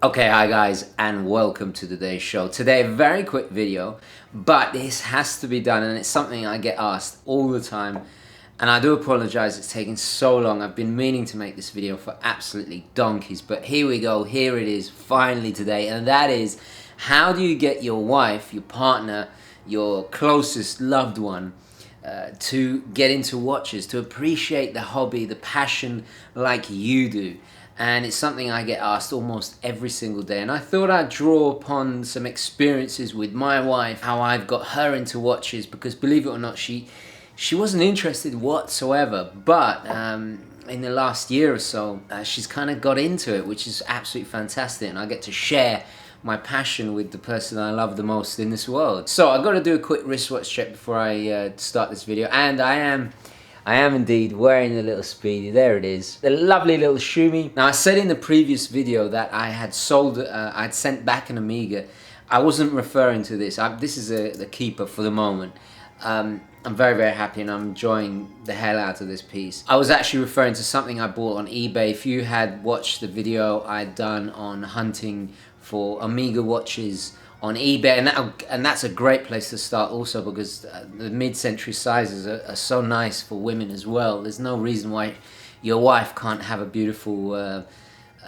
Okay, hi guys, and welcome to today's show. Today, a very quick video, but this has to be done, and it's something I get asked all the time. And I do apologize, it's taking so long. I've been meaning to make this video for absolutely donkeys, but here we go, here it is, finally today. And that is, how do you get your wife, your partner, your closest loved one, to get into watches, to appreciate the hobby, the passion like you do? And it's something I get asked almost every single day. And I thought I'd draw upon some experiences with my wife, how I've got her into watches, because believe it or not, she wasn't interested whatsoever. But in the last year or so, she's kind of got into it, which is absolutely fantastic. And I get to share my passion with the person I love the most in this world. So I've got to do a quick wristwatch check before I start this video. And I am indeed wearing the little Speedy. There it is, the lovely little Shumi. Now I said in the previous video that I had I'd sent back an Omega. I wasn't referring to this. This is the keeper for the moment. I'm very, very happy and I'm enjoying the hell out of this piece. I was actually referring to something I bought on eBay. If you had watched the video I'd done on hunting for Omega watches on eBay, and that's a great place to start also, because the mid-century sizes are so nice for women as well. There's no reason why your wife can't have a beautiful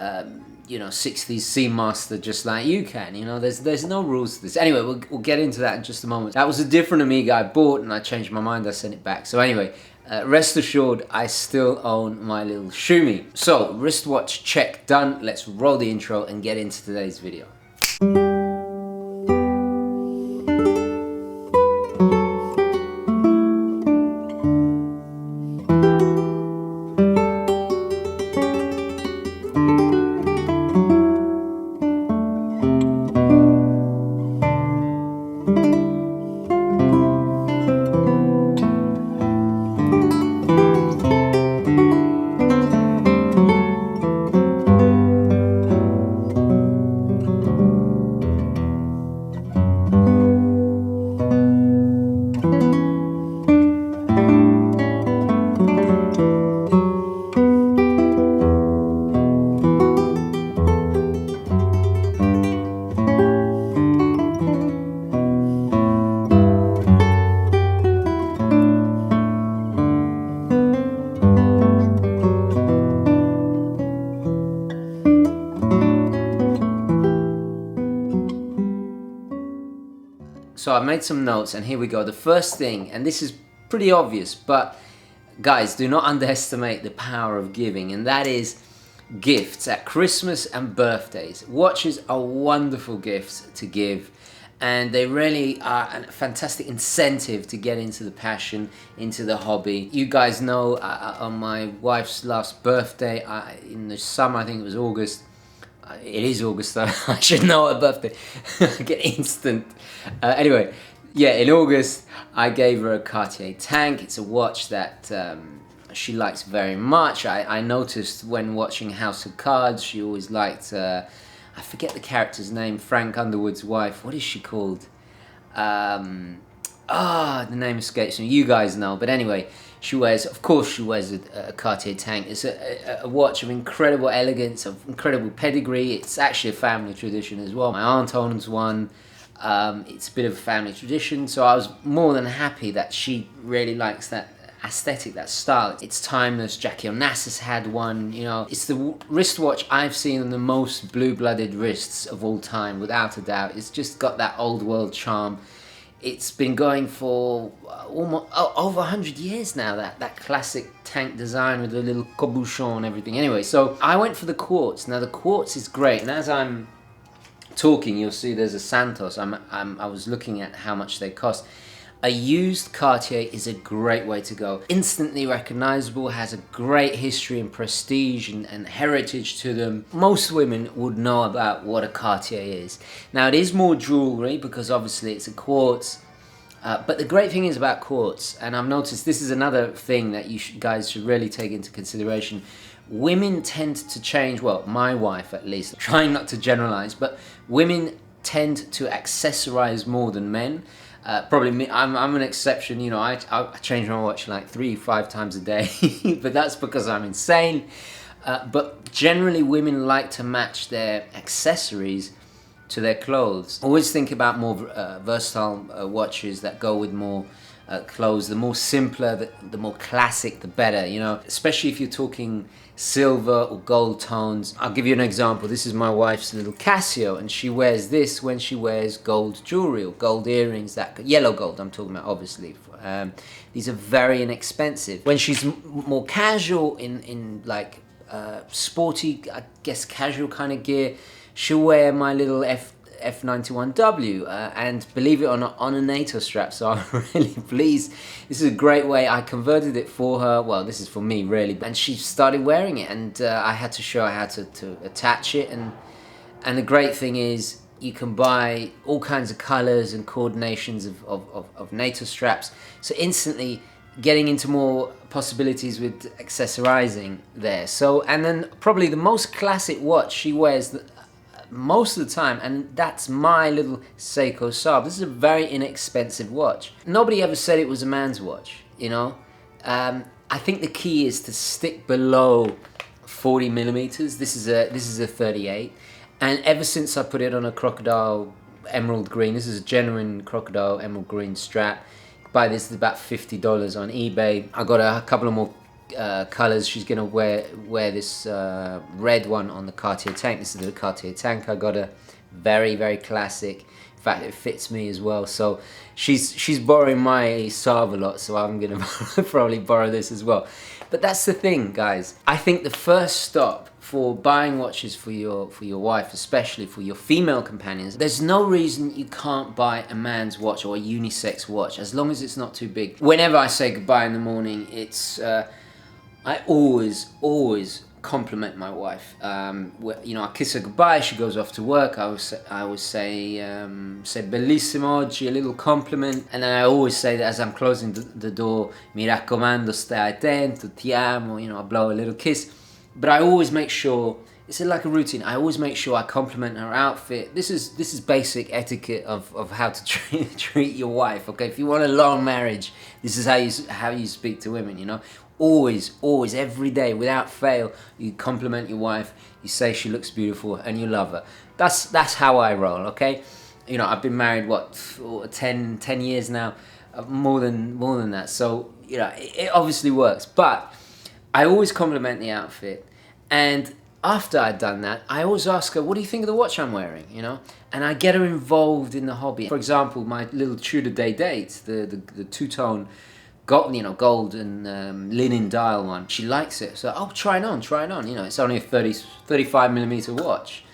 60s Seamaster just like you can. You know, there's no rules to this. Anyway, we'll get into that in just a moment. That was a different Omega I bought and I changed my mind, I sent it back. So anyway, rest assured I still own my little Shumi. So wristwatch check done. Let's roll the intro and get into today's video. So I've made some notes and here we go. The first thing, and this is pretty obvious, but guys, do not underestimate the power of giving, and that is gifts at Christmas and birthdays. Watches are wonderful gifts to give, and they really are a fantastic incentive to get into the passion, into the hobby. You guys know on my wife's last birthday, in the summer, I think it was August, it is August though, I should know her birthday. I get instant. Anyway, yeah, in August I gave her a Cartier Tank. It's a watch that she likes very much. I noticed when watching House of Cards, she always liked, I forget the character's name, Frank Underwood's wife. What is she called? The name escapes me. You guys know. But anyway, of course she wears a Cartier Tank. It's a watch of incredible elegance, of incredible pedigree. It's actually a family tradition as well. My aunt owns one. It's a bit of a family tradition, so I was more than happy that she really likes that aesthetic, that style. It's timeless. Jackie Onassis had one, you know. It's the wristwatch I've seen on the most blue-blooded wrists of all time, without a doubt. It's just got that old world charm. It's been going for almost over 100 years now, that classic tank design with the little cabochon and everything. Anyway, so I went for the Quartz. Now the Quartz is great, and as I'm talking, you'll see there's a Santos. I was looking at how much they cost. A used Cartier is a great way to go. Instantly recognizable, has a great history and prestige and heritage to them. Most women would know about what a Cartier is. Now it is more jewelry because obviously it's a Quartz. But the great thing is about Quartz, and I've noticed this is another thing that you guys should really take into consideration. Women tend to change, well, my wife at least, trying not to generalize, but women tend to accessorize more than men. Probably me, I'm an exception, you know. I change my watch like 3-5 times a day, but that's because I'm insane. But generally women like to match their accessories to their clothes. Always think about more versatile watches that go with more clothes. The more simpler, the more classic, the better, you know, especially if you're talking silver or gold tones. I'll give you an example. This is my wife's little Casio, and she wears this when she wears gold jewelry or gold earrings, that yellow gold I'm talking about, obviously. These are very inexpensive. When she's more casual in like sporty, I guess casual kind of gear, she'll wear my little F91W, and believe it or not, on a NATO strap, so I'm really pleased. This is a great way. I converted it for her. Well, this is for me really, and she started wearing it, and I had to show her how to attach it, and the great thing is you can buy all kinds of colors and coordinations of NATO straps, so instantly getting into more possibilities with accessorizing there. So, and then probably the most classic watch she wears most of the time, and that's my little Seiko Saab. This is a very inexpensive watch. Nobody ever said it was a man's watch, you know. I think the key is to stick below 40 millimeters. This is a 38, and ever since I put it on a crocodile emerald green, this is a genuine crocodile emerald green strap. Buy this is about $50 on eBay. I got a couple of more colors. She's gonna wear this red one on the Cartier Tank. This is the Cartier Tank. I got a very classic. In fact, it fits me as well. So she's borrowing my Saab a lot, so I'm gonna probably borrow this as well. But that's the thing, guys. I think the first stop for buying watches for your wife, especially for your female companions, there's no reason you can't buy a man's watch or a unisex watch, as long as it's not too big. Whenever I say goodbye in the morning, it's I always compliment my wife. You know, I kiss her goodbye. She goes off to work. I always say bellissimo oggi, a little compliment, and then I always say that as I'm closing the door, mi raccomando, stai attento, ti amo. You know, I blow a little kiss. But I always make sure, it's like a routine, I always make sure I compliment her outfit. This is basic etiquette of how to treat your wife, okay? If you want a long marriage, this is how you speak to women, you know? Always, every day, without fail, you compliment your wife, you say she looks beautiful, and you love her. That's how I roll, okay? You know, I've been married, what, 10 years now? More than that. So, you know, it obviously works. But I always compliment the outfit, and after I'd done that, I always ask her, what do you think of the watch I'm wearing, you know? And I get her involved in the hobby. For example, my little Tudor Day Date, the two-tone gold and linen dial one, she likes it. So, oh, try it on, you know, it's only a 35 millimeter watch.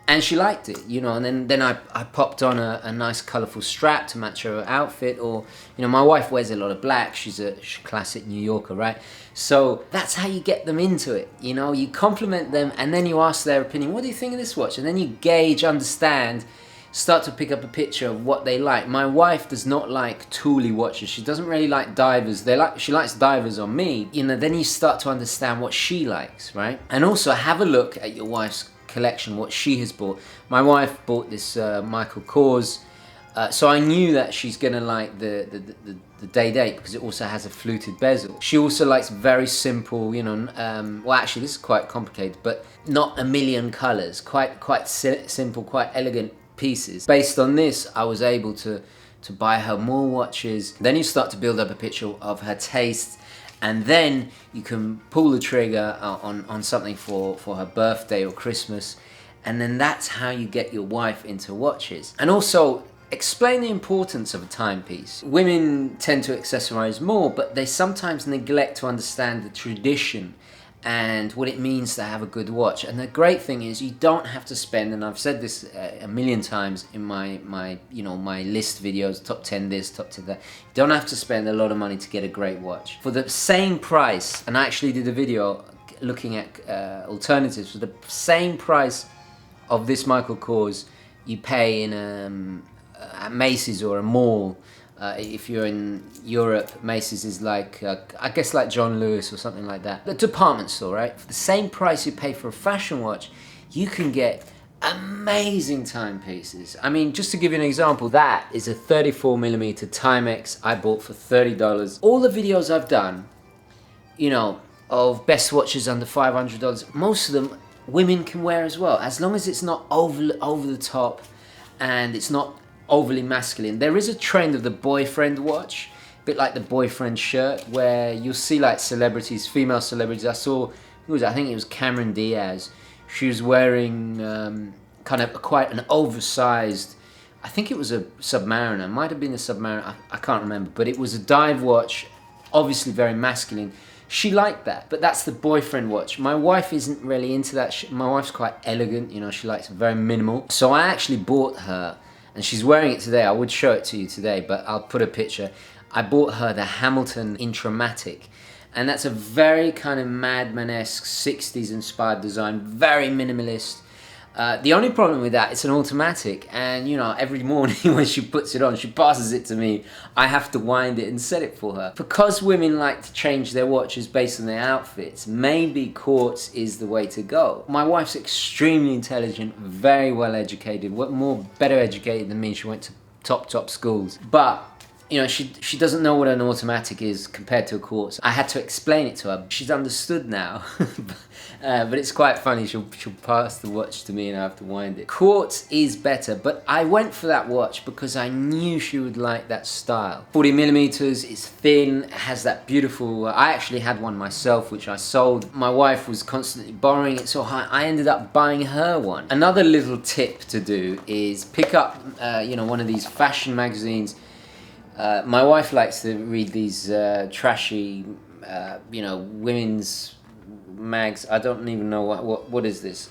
And she liked it, you know, and then I popped on a nice colourful strap to match her outfit. Or, you know, my wife wears a lot of black. She's a classic New Yorker, right? So that's how you get them into it, you know. You compliment them, and then you ask their opinion. What do you think of this watch? And then you gauge, understand, start to pick up a picture of what they like. My wife does not like tooly watches. She doesn't really like divers. She likes divers on me. You know, then you start to understand what she likes, right? And also have a look at your wife's collection, what she has bought. My wife bought this Michael Kors, so I knew that she's gonna like the Day Date because it also has a fluted bezel. She also likes very simple, you know, well actually this is quite complicated, but not a million colors, quite simple, quite elegant pieces. Based on this, I was able to buy her more watches. Then you start to build up a picture of her taste, and then you can pull the trigger on something for her birthday or Christmas, and then that's how you get your wife into watches. And also, explain the importance of a timepiece. Women tend to accessorize more, but they sometimes neglect to understand the tradition and what it means to have a good watch. And the great thing is you don't have to spend, and I've said this a million times in my list videos, top 10 this, top 10 that, you don't have to spend a lot of money to get a great watch. For the same price, and I actually did a video looking at alternatives, for the same price of this Michael Kors, you pay in at Macy's or a mall. If you're in Europe, Macy's is like, I guess like John Lewis or something like that. The department store, right? For the same price you pay for a fashion watch, you can get amazing timepieces. I mean, just to give you an example, that is a 34mm Timex I bought for $30. All the videos I've done, you know, of best watches under $500. Most of them women can wear as well, as long as it's not over the top and it's not overly masculine. There is a trend of the boyfriend watch, a bit like the boyfriend shirt, where you'll see like celebrities, female celebrities. I saw, I think it was Cameron Diaz. She was wearing kind of quite an oversized, I think it was a Submariner, might have been a Submariner, I can't remember, but it was a dive watch, obviously very masculine. She liked that, but that's the boyfriend watch. My wife isn't really into that. My wife's quite elegant, you know, she likes very minimal. So I actually bought her, and she's wearing it today. I would show it to you today, but I'll put a picture. I bought her the Hamilton Insta-matic, and that's a very kind of Madman-esque 60s inspired design, very minimalist. The only problem with that, it's an automatic, and you know, every morning when she puts it on, she passes it to me, I have to wind it and set it for her. Because women like to change their watches based on their outfits, maybe Quartz is the way to go. My wife's extremely intelligent, very well educated, better educated than me. She went to top schools, but you know, she doesn't know what an automatic is compared to a Quartz. I had to explain it to her. She's understood now, but it's quite funny. She'll pass the watch to me and I have to wind it. Quartz is better, but I went for that watch because I knew she would like that style. 40mm, it's thin, it has that beautiful, I actually had one myself, which I sold. My wife was constantly borrowing it, so I ended up buying her one. Another little tip to do is pick up, you know, one of these fashion magazines. My wife likes to read these trashy, you know, women's mags. I don't even know what is this.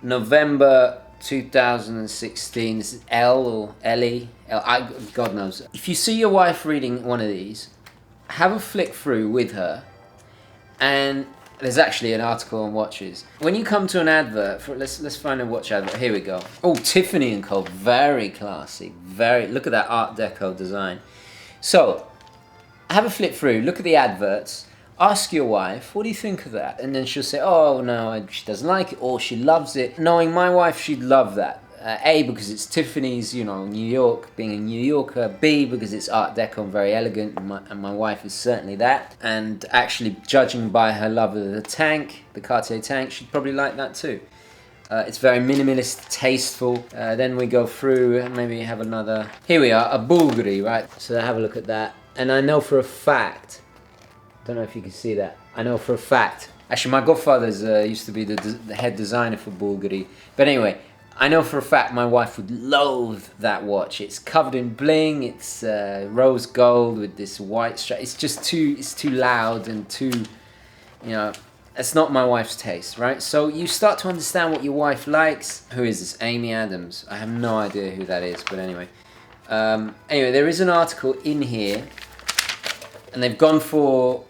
November 2016. This is Elle or Ellie. God knows. If you see your wife reading one of these, have a flick through with her, and there's actually an article on watches. When you come to an advert, let's find a watch advert. Here we go. Oh, Tiffany & Co. Very classy. Look at that Art Deco design. So, have a flip through, look at the adverts, ask your wife, what do you think of that? And then she'll say, oh no, she doesn't like it, or she loves it. Knowing my wife, she'd love that. A, because it's Tiffany's, you know, New York, being a New Yorker. B, because it's Art Deco and very elegant, and my wife is certainly that. And actually, judging by her love of the tank, the Cartier Tank, she'd probably like that too. It's very minimalist, tasteful. Then we go through and maybe have another. Here we are, a Bulgari, right? So have a look at that. And I know for a fact, don't know if you can see that. I know for a fact. Actually, my godfather's used to be the head designer for Bulgari. But anyway, I know for a fact my wife would loathe that watch. It's covered in bling. It's rose gold with this white stripe. It's just it's too loud and too, you know. It's not my wife's taste, right? So you start to understand what your wife likes. Who is this? Amy Adams. I have no idea who that is, but anyway. Anyway, there is an article in here, and they've gone for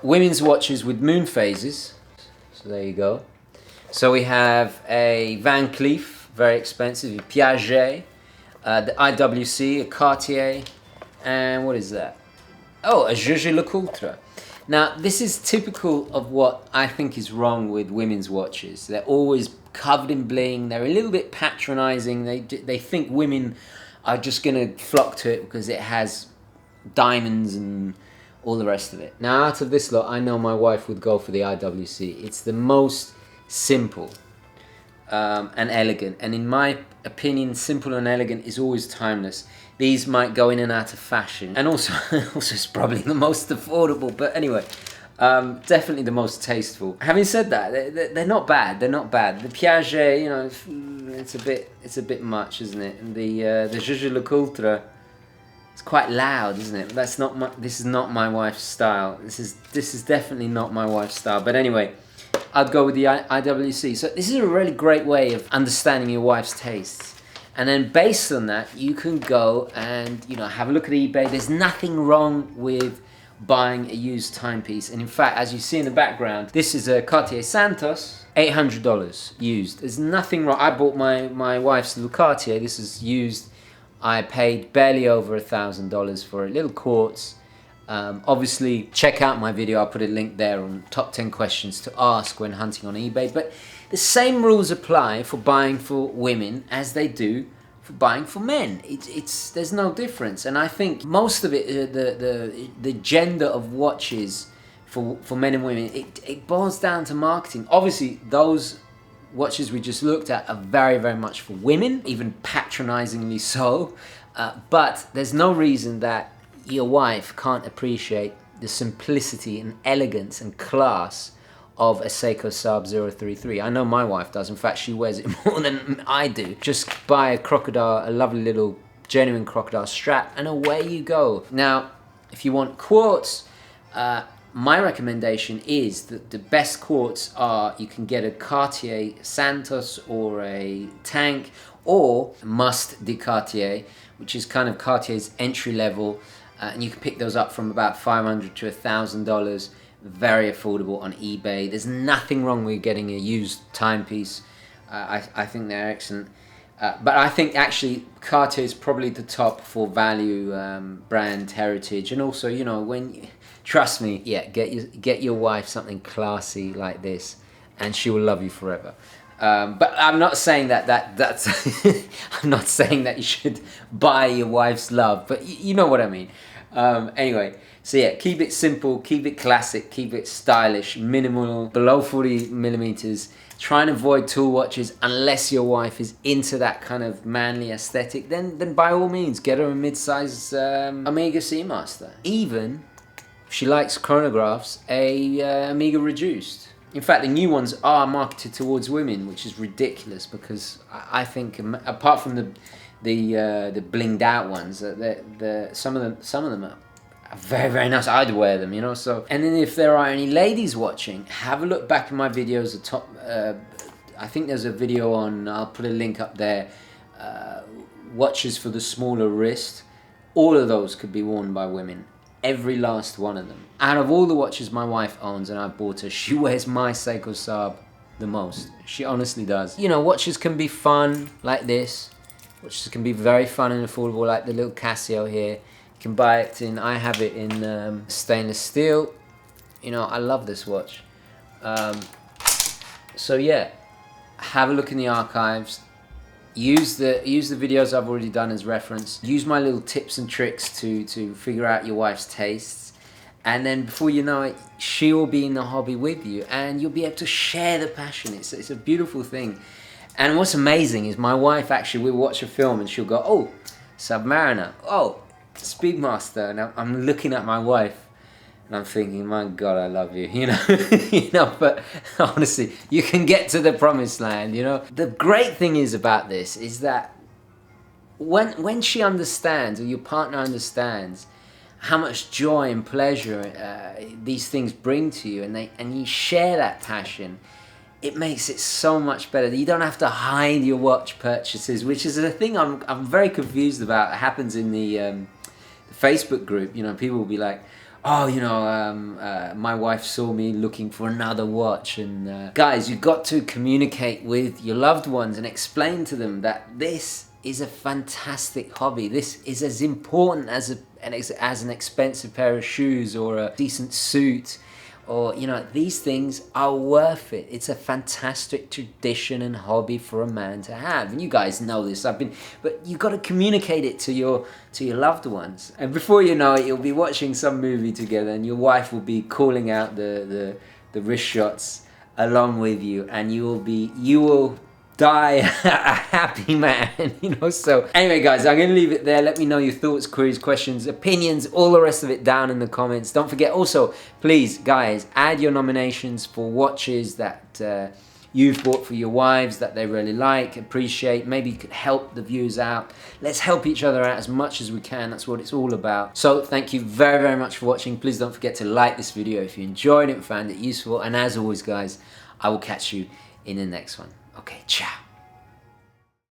women's watches with moon phases. So there you go. So we have a Van Cleef, very expensive, a Piaget, the IWC, a Cartier, and what is that? Oh, a Jaeger-LeCoultre. Now, this is typical of what I think is wrong with women's watches. They're always covered in bling. They're a little bit patronizing. They think women are just going to flock to it because it has diamonds and all the rest of it. Now, out of this lot, I know my wife would go for the IWC. It's the most simple and elegant. And in my opinion, simple and elegant is always timeless. These might go in and out of fashion, and also it's probably the most affordable. But anyway, definitely the most tasteful. Having said that, they're not bad. They're not bad. The Piaget, you know, it's a bit much, isn't it? And the Jaeger-LeCoultre, it's quite loud, isn't it? This is not my wife's style. This is definitely not my wife's style. But anyway, I'd go with the IWC. So this is a really great way of understanding your wife's tastes. And then based on that, you can go and, you know, have a look at eBay. There's nothing wrong with buying a used timepiece. And in fact, as you see in the background, this is a Cartier Santos, $800 used. There's nothing wrong. I bought my wife's little Cartier. This is used. I paid barely over $1,000 for a little Quartz. Obviously, check out my video. I'll put a link there on top 10 questions to ask when hunting on eBay. But the same rules apply for buying for women as they do for buying for men. There's no difference. And I think most of it, the gender of watches for men and women. It boils down to marketing. Obviously, those watches we just looked at are very, very much for women, even patronizingly so. But there's no reason that your wife can't appreciate the simplicity and elegance and class of a Seiko Saab 033. I know my wife does. In fact, she wears it more than I do. Just buy a crocodile, a lovely little genuine crocodile strap, and away you go. Now, if you want quartz, my recommendation is that the best quartz are, you can get a Cartier Santos or a Tank, or Must de Cartier, which is kind of Cartier's entry level, and you can pick those up from about $500 to $1,000. Very affordable on eBay. There's nothing wrong with getting a used timepiece. I think they're excellent. But I think actually Cartier is probably the top for value, brand heritage, and also, you know, trust me, yeah, get your wife something classy like this, and she will love you forever. But I'm not saying that's I'm not saying that you should buy your wife's love, but you know what I mean. Anyway, so yeah, keep it simple, keep it classic, keep it stylish, minimal, below 40 millimeters. Try and avoid tool watches unless your wife is into that kind of manly aesthetic. Then by all means, get her a mid-size Omega Seamaster. Even if she likes chronographs, a Omega Reduced. In fact, the new ones are marketed towards women, which is ridiculous, because I think apart from the blinged out ones, some of them are very, very nice. I'd wear them, you know. So, and then if there are any ladies watching, have a look back in my videos. I think there's a video on, I'll put a link up there, watches for the smaller wrist. All of those could be worn by women. Every last one of them. Out of all the watches my wife owns and I bought her, she wears my Seiko Saab the most. She honestly does. You know, watches can be fun like this. Watches can be very fun and affordable, like the little Casio here. You can buy it in, I have it in stainless steel. You know, I love this watch. So yeah, have a look in the archives. Use the videos I've already done as reference. Use my little tips and tricks to figure out your wife's tastes. And then before you know it, she will be in the hobby with you, and you'll be able to share the passion. It's a beautiful thing. And what's amazing is my wife actually will watch a film and she'll go, oh, Submariner, oh, Speedmaster. And I'm looking at my wife and I'm thinking, my God, I love you, you know. But honestly, you can get to the promised land, you know. The great thing is about this is that when she understands, or your partner understands, how much joy and pleasure these things bring to you, and you share that passion, it makes it so much better. You don't have to hide your watch purchases, which is a thing I'm very confused about. It happens in the Facebook group. You know, people will be like, oh, you know, my wife saw me looking for another watch. And guys, you've got to communicate with your loved ones and explain to them that this is a fantastic hobby. This is as important as an expensive pair of shoes or a decent suit. Or, you know, these things are worth it. It's a fantastic tradition and hobby for a man to have. And you guys know this. But you got to communicate it to your loved ones. And before you know it, you'll be watching some movie together, and your wife will be calling out the wrist shots along with you, and you will die a happy man, you know. So anyway, guys, I'm gonna leave it there. Let me know your thoughts, queries, questions, opinions, all the rest of it down in the comments. Don't forget also, please guys, add your nominations for watches that you've bought for your wives that they really like, appreciate, maybe you could help the viewers out. Let's help each other out as much as we can. That's what it's all about. So thank you very, very much for watching. Please don't forget to like this video if you enjoyed it and found it useful, and as always guys, I will catch you in the next one. Okay, ciao.